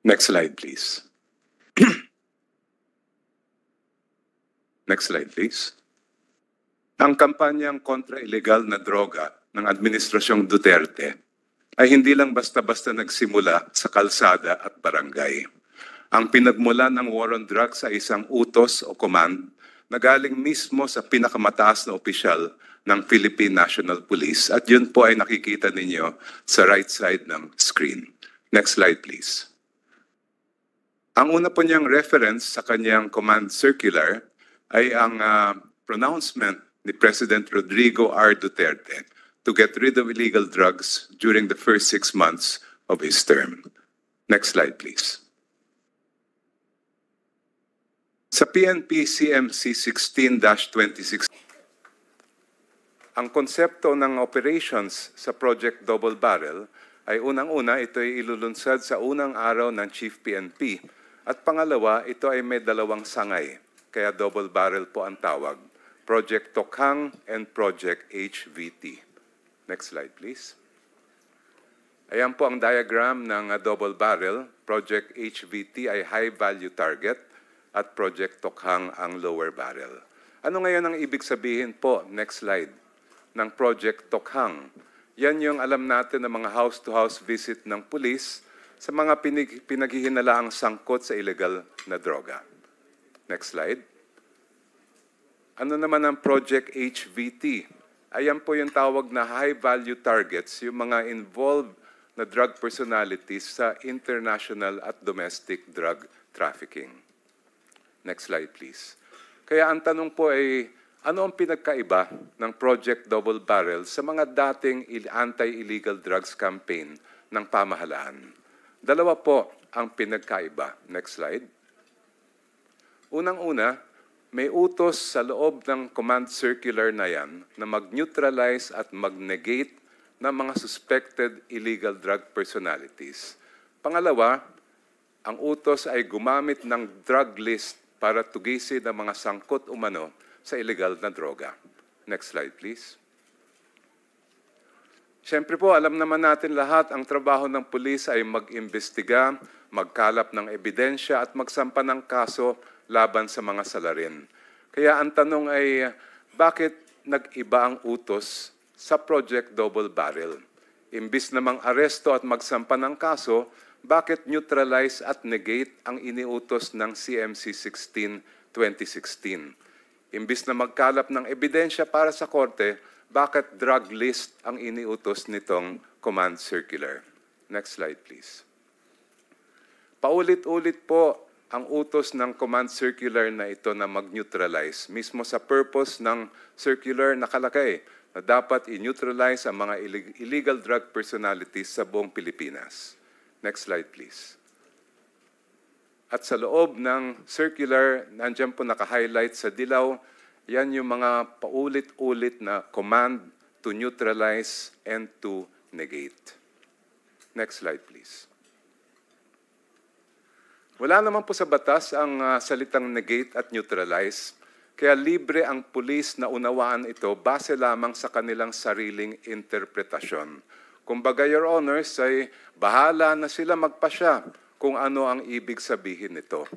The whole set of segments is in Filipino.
Next slide, please. Next slide, please. Ang kampanyang kontra illegal na droga ng Administrasyong Duterte ay hindi lang basta-basta nagsimula sa kalsada at barangay. Ang pinagmula ng war on drugs ay isang utos o command na galing mismo sa pinakamataas na opisyal ng Philippine National Police at yun po ay nakikita ninyo sa right side ng screen. Next slide, please. Ang una po niyang reference sa kanyang command circular ay ang pronouncement ni President Rodrigo R. Duterte to get rid of illegal drugs during the first 6 months of his term. Next slide, please. Sa PNP CMC 16-26, ang konsepto ng operations sa Project Double Barrel ay unang-una ito ay ilulunsad sa unang araw ng Chief PNP at pangalawa ito ay may dalawang sangay, kaya double barrel po ang tawag. Project Tokhang and Project HVT. Next slide, please. Ayan po ang diagram ng double barrel. Project HVT ay high value target at Project Tokhang ang lower barrel. Ano ngayon ang ibig sabihin po, next slide, ng Project Tokhang? Yan yung alam natin ng mga house-to-house visit ng pulis sa mga pinaghihinalaang sangkot sa illegal na droga. Next slide. Ano naman ang Project HVT? Ayan po yung tawag na high-value targets, yung mga involved na drug personalities sa international at domestic drug trafficking. Next slide, please. Kaya ang tanong po ay, ano ang pinagkaiba ng Project Double Barrel sa mga dating anti-illegal drugs campaign ng pamahalaan? Dalawa po ang pinagkaiba. Next slide. Unang-una, may utos sa loob ng command circular na yan na mag-neutralize at mag-negate ng mga suspected illegal drug personalities. Pangalawa, ang utos ay gumamit ng drug list para tugisin ang mga sangkot umano sa illegal na droga. Next slide, please. Siyempre po, alam naman natin lahat, ang trabaho ng pulis ay mag-imbestiga, magkalap ng ebidensya at magsampa ng kaso laban sa mga salarin. Kaya ang tanong ay, bakit nag-iba ang utos sa Project Double Barrel? Imbis namang aresto at magsampa ng kaso, bakit neutralize at negate ang iniutos ng CMC 16-2016? Imbis na magkalap ng ebidensya para sa korte, bakit drug list ang iniutos nitong command circular? Next slide, please. Paulit-ulit po ang utos ng command circular na ito na mag-neutralize. Mismo sa purpose ng circular nakalagay na dapat i-neutralize ang mga illegal drug personalities sa buong Pilipinas. Next slide, please. At sa loob ng circular, nandiyan po naka-highlight sa dilaw, yan yung mga paulit-ulit na command to neutralize and to negate. Next slide, please. Wala naman po sa batas ang salitang negate at neutralize, kaya libre ang pulis na unawaan ito base lamang sa kanilang sariling interpretasyon. Kumbaga, Your Honors, ay bahala na sila magpasya kung ano ang ibig sabihin nito.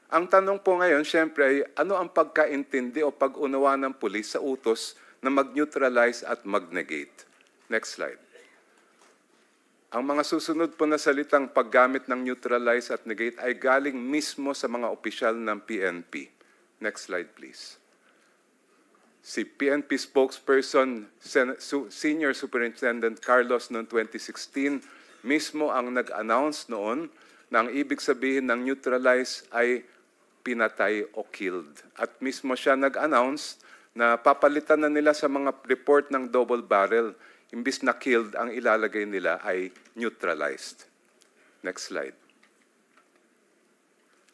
Ang tanong po ngayon, siyempre, ay ano ang pagkaintindi o pag-unawa ng pulis sa utos na mag-neutralize at mag-negate? Next slide. Ang mga susunod po na salitang paggamit ng neutralize at negate ay galing mismo sa mga opisyal ng PNP. Next slide, please. Si PNP spokesperson, Senior Superintendent Carlos noong 2016, mismo ang nag-announce noon na ang ibig sabihin ng neutralize ay pinatay o killed. At mismo siya nag-announce na papalitan na nila sa mga report ng double barrel. Imbis na killed, ang ilalagay nila ay neutralized. Next slide.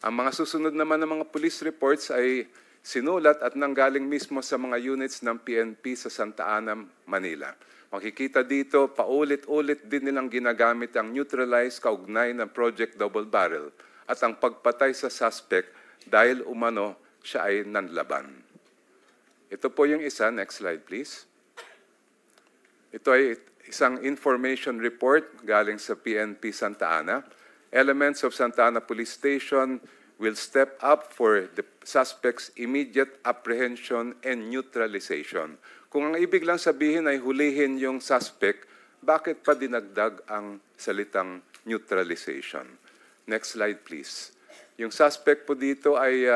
Ang mga susunod naman ng mga police reports ay sinulat at nanggaling mismo sa mga units ng PNP sa Santa Ana, Manila. Makikita dito, paulit-ulit din nilang ginagamit ang neutralized kaugnay ng Project Double Barrel at ang pagpatay sa suspect dahil umano siya ay nanlaban. Ito po yung isa. Next slide, please. Ito ay isang information report galing sa PNP Santa Ana. Elements of Santa Ana Police Station will step up for the suspect's immediate apprehension and neutralization. Kung ang ibig lang sabihin ay hulihin yung suspect, bakit pa dinagdag ang salitang neutralization? Next slide, please. Yung suspect po dito ay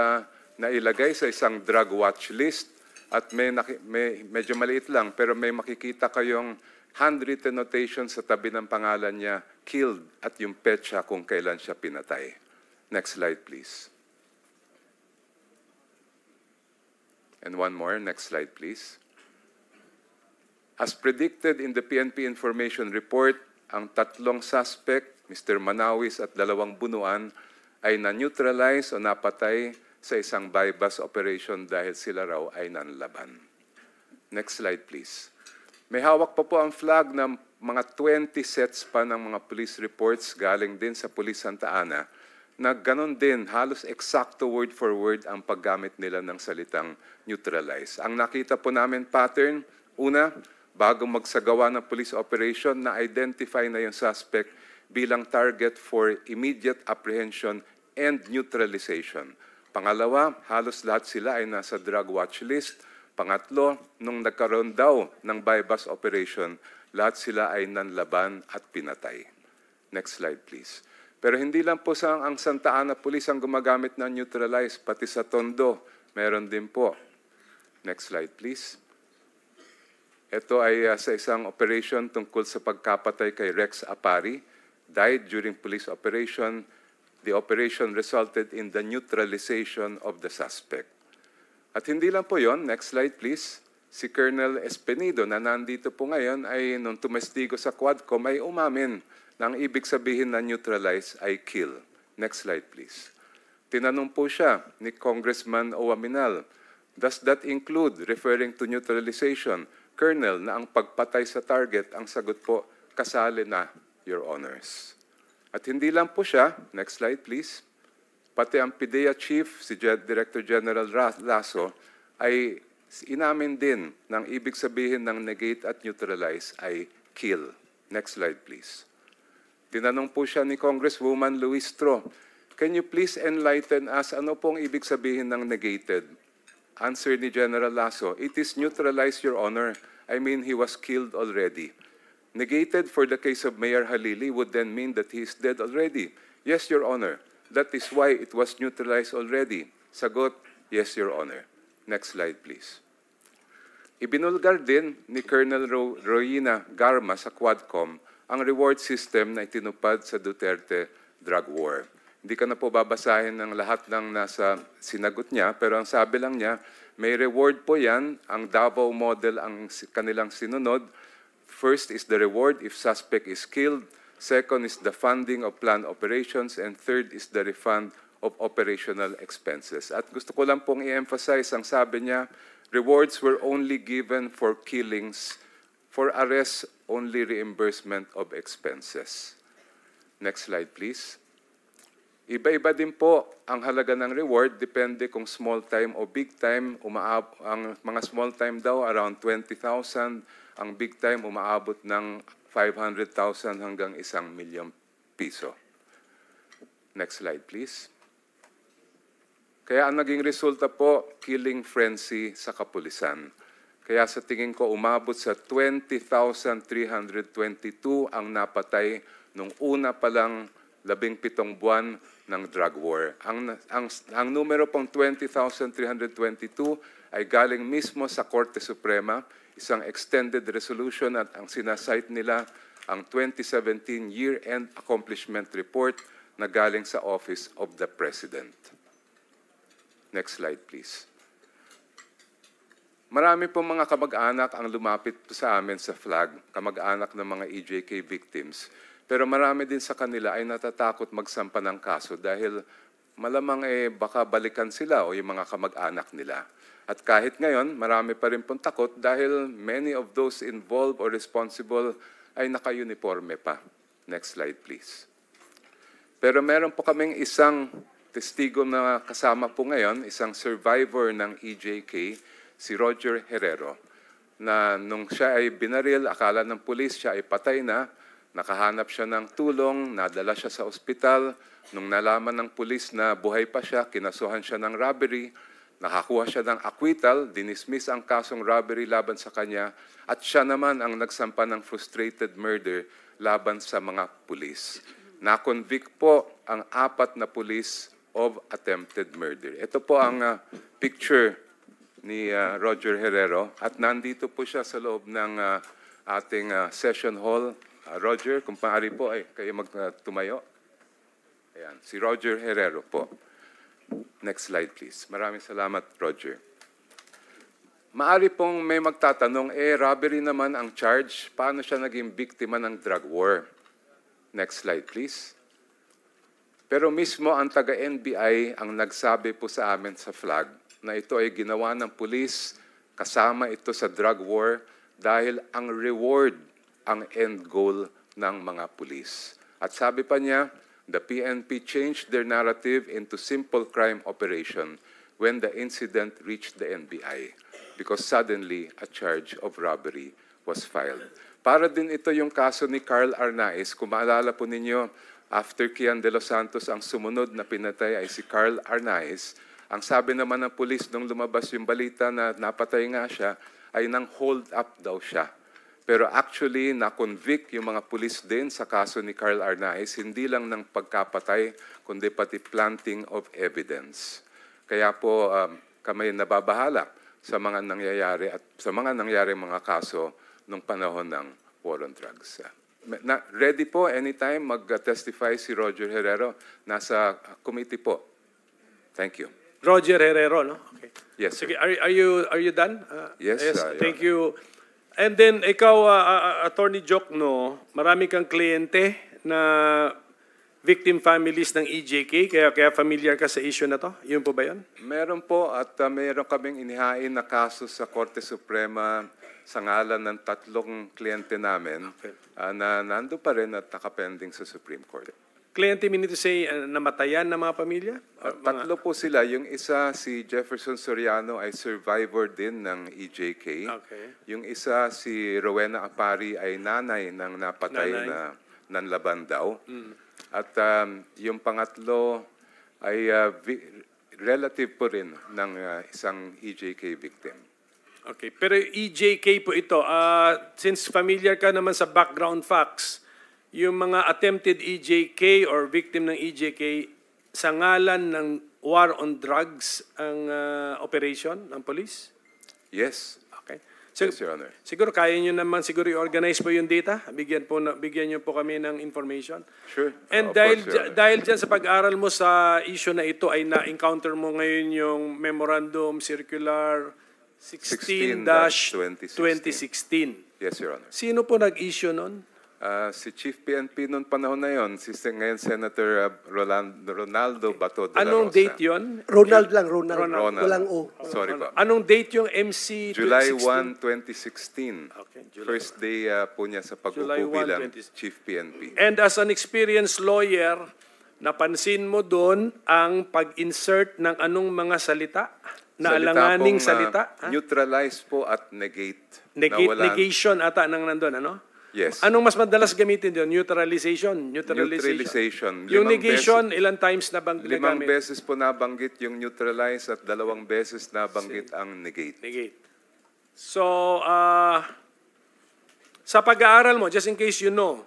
nailagay sa isang drug watch list at medyo maliit lang pero may makikita kayong handwritten notation sa tabi ng pangalan niya, killed, at yung petsa kung kailan siya pinatay. Next slide, please. And one more. Next slide, please. As predicted in the PNP information report, ang tatlong suspect, Mr. Manawis at 2 bunuan, ay na-neutralize o napatay sa isang bypass operation dahil sila raw ay nanlaban. Next slide, please. May hawak pa po ang flag ng mga 20 sets pa ng mga police reports galing din sa Police Santa Ana na ganon din, halos eksakto word for word ang paggamit nila ng salitang neutralize. Ang nakita po namin pattern, una, bago magsagawa ng police operation, na-identify na yung suspect bilang target for immediate apprehension and neutralization. Pangalawa, halos lahat sila ay nasa drug watch list. Pangatlo, nung nagkaroon daw ng bypass operation, lahat sila ay nanlaban at pinatay. Next slide, please. Pero hindi lang po ang Santa Ana Police ang gumagamit ng neutralize, pati sa Tondo, meron din po. Next slide, please. Ito ay sa isang operation tungkol sa pagkapatay kay Rex Apari. Died during police operation. The operation resulted in the neutralization of the suspect. At hindi lang po yon, next slide please, si Colonel Espenido na nandito po ngayon ay nung tumestigo sa Quadcom ay umamin na ang ibig sabihin na neutralize ay kill. Next slide please. Tinanong po siya ni Congressman Owaminal, does that include referring to neutralization? Colonel, na ang pagpatay sa target, ang sagot po, kasali na, Your Honors. At hindi lang po siya, next slide please, pati ang PIDEA Chief, si Director General Lasso, ay inamin din ng ibig sabihin ng negate at neutralize ay kill. Next slide, please. Tinanong po siya ni Congresswoman Luistro, can you please enlighten us, ano pong ibig sabihin ng negated? Answer ni General Lasso, it is neutralized, Your Honor. I mean, he was killed already. Negated for the case of Mayor Halili would then mean that he is dead already. Yes, Your Honor. That is why it was neutralized already. Sagot, yes, Your Honor. Next slide, please. Ibinulgar din ni Colonel Royina Garma sa Quadcom ang reward system na itinupad sa Duterte drug war. Hindi ka na po babasahin ng lahat ng nasa sinagot niya, pero ang sabi lang niya, may reward po yan, ang Davao model ang kanilang sinunod. First is the reward if suspect is killed. Second is the funding of planned operations. And third is the refund of operational expenses. At gusto ko lang pong i-emphasize, ang sabi niya, rewards were only given for killings. For arrests, only reimbursement of expenses. Next slide, please. Iba-iba din po ang halaga ng reward, depende kung small time o big time. Ang mga small time daw, around 20,000. Ang big time, umaabot ng 500,000 hanggang 1,000,000 piso. Next slide, please. Kaya ang naging resulta po, killing frenzy sa kapulisan. Kaya sa tingin ko, umabot sa 20,322 ang napatay nung una pa lang 17 buwan ng drug war. Ang numero pong 20,322 ay galing mismo sa Korte Suprema, isang extended resolution at ang sinasite nila ang 2017 Year-End Accomplishment Report na galing sa Office of the President. Next slide, please. Marami pong mga kamag-anak ang lumapit sa amin sa flag, kamag-anak ng mga EJK victims. Pero marami din sa kanila ay natatakot magsampa ng kaso dahil malamang baka balikan sila o yung mga kamag-anak nila. At kahit ngayon, marami pa rin pong takot dahil many of those involved or responsible ay naka-uniforme pa. Next slide, please. Pero meron po kaming isang testigo na kasama po ngayon, isang survivor ng EJK, si Roger Herrero, na nung siya ay binaril, akala ng pulis siya ay patay na, Nakahanap siya ng tulong, nadala siya sa ospital. Nung nalaman ng pulis na buhay pa siya, kinasuhan siya ng robbery. Nakakuha siya ng acquittal, dinismiss ang kasong robbery laban sa kanya. At siya naman ang nagsampa ng frustrated murder laban sa mga pulis. Na-convict po ang 4 na pulis of attempted murder. Ito po ang picture ni Roger Herrero at nandito po siya sa loob ng ating session hall. Roger, kung maaari po ay kayo magtumayo. Ayan, si Roger Herrero po. Next slide please. Maraming salamat, Roger. Maari pong may magtatanong, robbery naman ang charge, paano siya naging biktima ng drug war? Next slide please. Pero mismo ang taga-NBI ang nagsabi po sa amin sa flag na ito ay ginawa ng pulis, kasama ito sa drug war dahil ang reward ang end goal ng mga pulis. At sabi pa niya, the PNP changed their narrative into simple crime operation when the incident reached the NBI because suddenly a charge of robbery was filed. Para din ito yung kaso ni Carl Arnaiz. Kung maalala po ninyo, after Kian de los Santos, ang sumunod na pinatay ay si Carl Arnaiz. Ang sabi naman ng pulis nung lumabas yung balita na napatay nga siya, ay nang hold up daw siya. Pero actually, na-convict yung mga pulis din sa kaso ni Carl Arnaiz, hindi lang ng pagkapatay, kundi pati planting of evidence. Kaya po kami nababahala sa mga nangyayari at sa mga nangyayari mga kaso nung panahon ng war on drugs. Ready po anytime mag-testify si Roger Herrero. Nasa committee po. Thank you. Roger Herrero, no? Okay. Yes, sir. Sige, are you done? Yes, thank you. And then, ikaw, Attorney Jokno, marami kang kliyente na victim families ng EJK, kaya familiar ka sa issue na to? Yun po ba yun? Meron po at meron kaming inihain na kaso sa Korte Suprema sa ngalan ng 3 kliyente namin na nando pa rin at nakapending sa Supreme Court. Kliyente, meaning to say, namatayan na mga pamilya? 3 po sila. Yung isa, si Jefferson Soriano, ay survivor din ng EJK. Okay. Yung isa, si Rowena Apari, ay nanay ng napatay na nanlaban daw. At yung pangatlo ay relative po rin ng isang EJK victim. Okay, pero EJK po ito. Since familiar ka naman sa background facts, yung mga attempted EJK or victim ng EJK, sa ngalan ng war on drugs ang operation ng police? Yes. Okay. So, Yes, Your Honor. Siguro kaya nyo naman siguro i-organize po yung data. Bigyan nyo po kami ng information. Sure. And Of course, Your Honor. dahil dyan sa pag-aaral mo sa issue na ito ay na-encounter mo ngayon yung Memorandum Circular 16-2016. Yes, Your Honor. Sino po nag-issue nun? Si Chief PNP noong panahon na yon, ngayon Senator Ronaldo Bato de la Anong Rosa. date yon? Ronald lang, Ronald. Ronald. Walang O. Sorry po. Anong date yung MC 2016? July 1, 2016. Okay, July First day po niya sa July pag-upo 1, bilang 2016. Chief PNP. And as an experienced lawyer, napansin mo doon ang pag-insert ng anong mga salita? Na alanganing salita? Neutralize po at negate. Negation ata nang nandun, ano? Yes. Anong mas madalas gamitin doon? Neutralization. Neutralization. Yung negation, ilang times na bang 5 ginagamit? beses po nabanggit yung neutralize at 2 beses nabanggit ang negate. Negate. So, sa pag-aaral mo, just in case you know,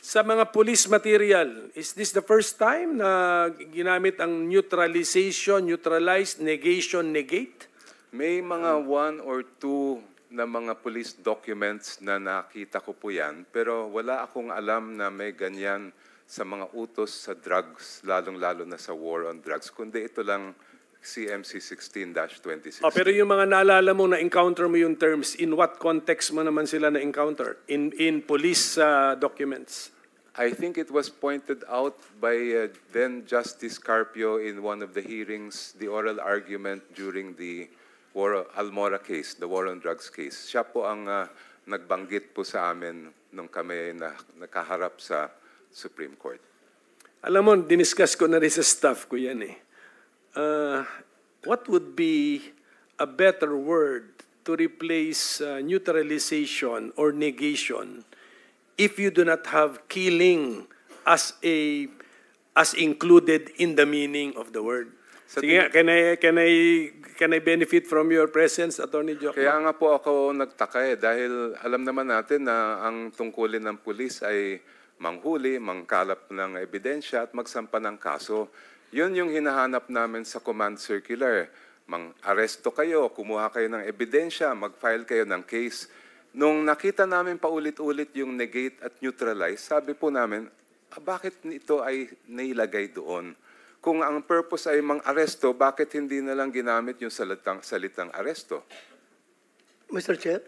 sa mga police material, is this the first time na ginamit ang neutralization, neutralize, negation, negate? May mga 1 or 2 na mga police documents na nakita ko po yan, pero wala akong alam na may ganyan sa mga utos sa drugs, lalong-lalo na sa war on drugs, kundi ito lang CMC 16-2016. Pero yung mga naalala mo na-encounter mo yung terms, in what context mo naman sila na-encounter? In police documents? I think it was pointed out by then Justice Carpio in one of the hearings, the oral argument during the Almora case, the war on drugs case. Siya po ang nagbanggit po sa amin nung kami nakaharap sa Supreme Court. Alam mo, diniscuss ko na rin sa staff ko yan eh. What would be a better word to replace neutralization or negation if you do not have killing as included in the meaning of the word. Sige nga, can I benefit from your presence, Attorney Jokno? Kaya nga po ako nagtaka dahil alam naman natin na ang tungkulin ng pulis ay manghuli, mangkalap ng ebidensya at magsampa ng kaso. Yun yung hinahanap namin sa command circular. Mang-aresto kayo, kumuha kayo ng ebidensya, mag-file kayo ng case. Nung nakita namin paulit-ulit yung negate at neutralize, sabi po namin, bakit ito ay nailagay doon? Kung ang purpose ay mang-aresto, bakit hindi na lang ginamit yung salitang aresto? Mr. Chair?